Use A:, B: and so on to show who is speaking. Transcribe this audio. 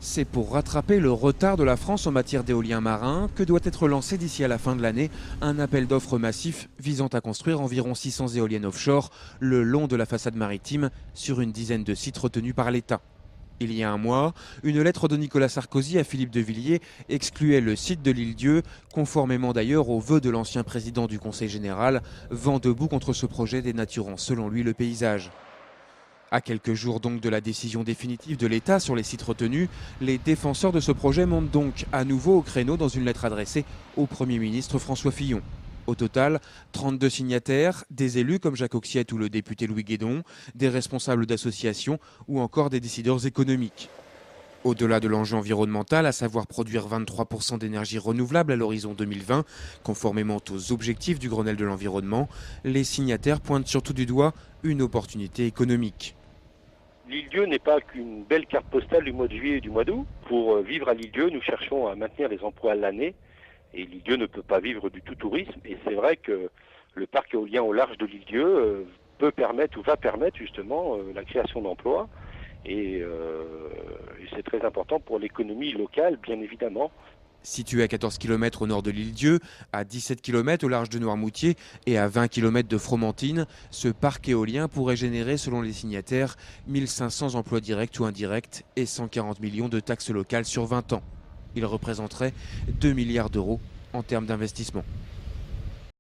A: C'est pour rattraper le retard de la France en matière d'éolien marin que doit être lancé d'ici à la fin de l'année un appel d'offres massif visant à construire environ 600 éoliennes offshore le long de la façade maritime sur une dizaine de sites retenus par l'État. Il y a un mois, une lettre de Nicolas Sarkozy à Philippe de Villiers excluait le site de l'Île-Dieu, conformément d'ailleurs aux vœux de l'ancien président du Conseil général, vent debout contre ce projet dénaturant selon lui le paysage. À quelques jours donc de la décision définitive de l'État sur les sites retenus, les défenseurs de ce projet montent donc à nouveau au créneau dans une lettre adressée au Premier ministre François Fillon. Au total, 32 signataires, des élus comme Jacques Auxiette ou le député Louis Guédon, des responsables d'associations ou encore des décideurs économiques. Au-delà de l'enjeu environnemental, à savoir produire 23% d'énergie renouvelable à l'horizon 2020, conformément aux objectifs du Grenelle de l'environnement, les signataires pointent surtout du doigt une opportunité économique.
B: L'île-Dieu n'est pas qu'une belle carte postale du mois de juillet et du mois d'août. Pour vivre à l'île-Dieu, nous cherchons à maintenir les emplois à l'année. Et l'île-Dieu ne peut pas vivre du tout tourisme. Et c'est vrai que le parc éolien au large de l'île-Dieu peut permettre ou va permettre justement la création d'emplois. Et c'est très important pour l'économie locale, bien évidemment.
A: Situé à 14 km au nord de l'Île-Dieu, à 17 km au large de Noirmoutier et à 20 km de Fromentine, ce parc éolien pourrait générer, selon les signataires, 1500 emplois directs ou indirects et 140 millions de taxes locales sur 20 ans. Il représenterait 2 milliards d'euros en termes d'investissement.